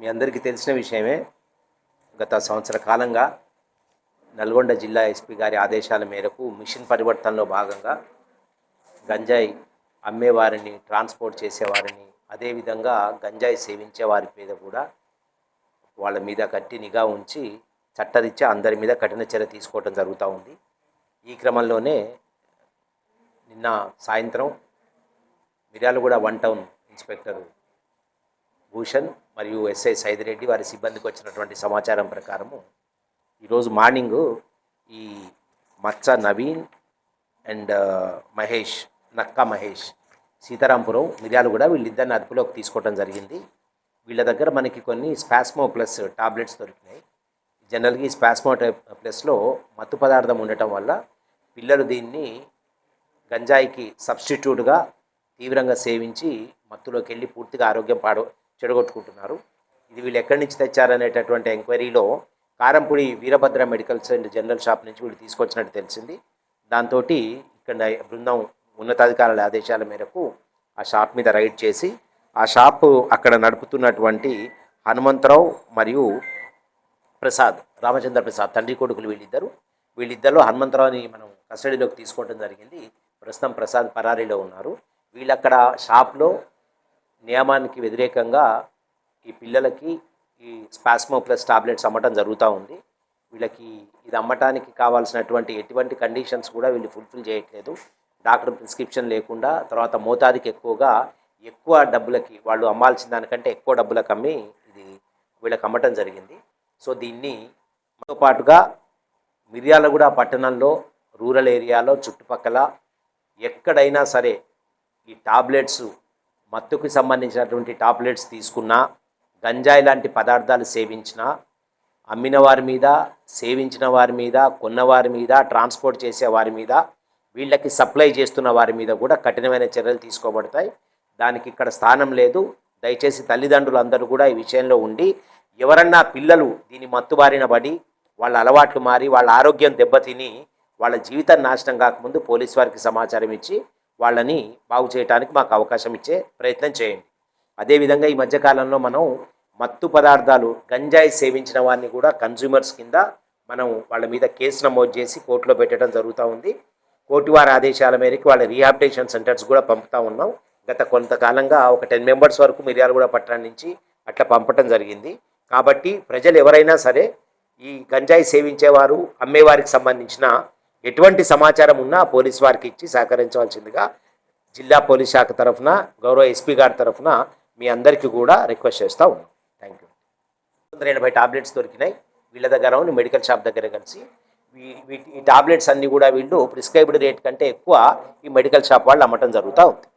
మీ అందరికీ తెలిసిన విషయమే. గత సంవత్సర కాలంగా నల్గొండ జిల్లా ఎస్పీ గారి ఆదేశాల మేరకు మిషన్ పరివర్తనలో భాగంగా గంజాయి అమ్మేవారిని, ట్రాన్స్పోర్ట్ చేసేవారిని, అదేవిధంగా గంజాయి సేవించే వారి మీద కూడా వాళ్ళ మీద గట్టి నిఘా ఉంచి చట్టరీత్యా అందరి మీద కఠిన చర్య తీసుకోవడం జరుగుతూ ఉంది. ఈ క్రమంలోనే నిన్న సాయంత్రం మిర్యాలగూడ 1 టౌన్ ఇన్స్పెక్టర్ భూషణ్ మరియు ఎస్ఐ సైదిరెడ్డి వారి సిబ్బందికి వచ్చినటువంటి సమాచారం ప్రకారము ఈరోజు మార్నింగు ఈ మచ్చ నవీన్ అండ్ నక్కా మహేష్ సీతారాంపురం మిర్యాలగూడ వీళ్ళిద్దరిని అదుపులోకి తీసుకోవడం జరిగింది. వీళ్ళ దగ్గర మనకి కొన్ని స్పాస్మో ప్లస్ టాబ్లెట్స్ దొరికినాయి. జనరల్గా ఈ స్పాస్మో ప్లస్లో మత్తు పదార్థం ఉండటం వల్ల పిల్లలు దీన్ని గంజాయికి సబ్స్టిట్యూట్గా తీవ్రంగా సేవించి మత్తులోకి వెళ్ళి పూర్తిగా ఆరోగ్యం చెడగొట్టుకుంటున్నారు. ఇది వీళ్ళు ఎక్కడి నుంచి తెచ్చారనేటటువంటి ఎంక్వైరీలో Karampudi Veerabhadra medicals and general shop నుంచి వీళ్ళు తీసుకొచ్చినట్టు తెలిసింది. దాంతో ఇక్కడ బృందం ఉన్నతాధికారుల ఆదేశాల మేరకు ఆ షాప్ మీద రైడ్ చేసి ఆ షాపు అక్కడ నడుపుతున్నటువంటి హనుమంతరావు మరియు రామచంద్ర ప్రసాద్ తండ్రి కొడుకులు వీళ్ళిద్దరిలో హనుమంతరావుని మనం కస్టడీలోకి తీసుకోవడం జరిగింది. ప్రస్తుతం ప్రసాద్ పరారీలో ఉన్నారు. వీళ్ళక్కడ షాప్లో నియమానికి వ్యతిరేకంగా ఈ పిల్లలకి ఈ స్పాస్మో ప్లస్ టాబ్లెట్స్ అమ్మటం జరుగుతూ ఉంది. వీళ్ళకి ఇది అమ్మటానికి కావాల్సినటువంటి ఎటువంటి కండిషన్స్ కూడా వీళ్ళు ఫుల్ఫిల్ చేయట్లేదు. డాక్టర్ ప్రిస్క్రిప్షన్ లేకుండా, తర్వాత మోతాదుకి ఎక్కువ డబ్బులకి, వాళ్ళు అమ్మాల్సిన దానికంటే ఎక్కువ డబ్బులకు అమ్మి ఇది వీళ్ళకి అమ్మటం జరిగింది. సో దీన్ని తో పాటుగా మిర్యాలగూడ పట్టణంలో రూరల్ ఏరియాలో చుట్టుపక్కల ఎక్కడైనా సరే ఈ టాబ్లెట్స్ మత్తుకు సంబంధించినటువంటి టాబ్లెట్స్ తీసుకున్నా, గంజాయి లాంటి పదార్థాలు సేవించినా, అమ్మిన వారి మీద, సేవించిన వారి మీద, కొన్నవారి మీద, ట్రాన్స్పోర్ట్ చేసే వారి మీద, వీళ్ళకి సప్లై చేస్తున్న వారి మీద కూడా కఠినమైన చర్యలు తీసుకోబడతాయి. దానికి ఇక్కడ స్థానం లేదు. దయచేసి తల్లిదండ్రులు అందరూ కూడా ఈ విషయంలో ఉండి, ఎవరన్నా పిల్లలు దీని మత్తుబారిన పడి వాళ్ళ అలవాట్లు మారి వాళ్ళ ఆరోగ్యం దెబ్బతిని వాళ్ళ జీవితం నాశనం కాకముందు పోలీసు వారికి సమాచారం ఇచ్చి వాళ్ళని బాగు చేయడానికి మాకు అవకాశం ఇచ్చే ప్రయత్నం చేయండి. అదేవిధంగా ఈ మధ్యకాలంలో మనం మత్తు పదార్థాలు గంజాయి సేవించిన వారిని కూడా కన్జ్యూమర్స్ కింద మనం వాళ్ళ మీద కేసు నమోదు చేసి కోర్టులో పెట్టడం జరుగుతూ ఉంది. కోర్టు వారి ఆదేశాల మేరకు వాళ్ళ రీహాబిలిటేషన్ సెంటర్స్ కూడా పంపుతూ ఉన్నాం. గత కొంతకాలంగా ఒక 10 మెంబర్స్ వరకు మిర్యాలగూడ పట్టణం నుంచి అట్లా పంపటం జరిగింది. కాబట్టి ప్రజలు ఎవరైనా సరే ఈ గంజాయి సేవించేవారు, అమ్మేవారికి సంబంధించిన ఎటువంటి సమాచారం ఉన్నా పోలీసు వారికి ఇచ్చి సహకరించవలసిందిగా జిల్లా పోలీస్ శాఖ తరఫున, గౌరవ ఎస్పీ గారి తరఫున మీ అందరికీ కూడా రిక్వెస్ట్ చేస్తూ ఉన్నాం. Thank you. 180 టాబ్లెట్స్ దొరికినాయి వీళ్ళ దగ్గర, మెడికల్ షాప్ దగ్గర కలిసి. ఈ టాబ్లెట్స్ అన్నీ కూడా వీళ్ళు ప్రిస్క్రైబ్డ్ రేట్ కంటే ఎక్కువ ఈ మెడికల్ షాప్ వాళ్ళు అమ్మటం జరుగుతూ ఉంది.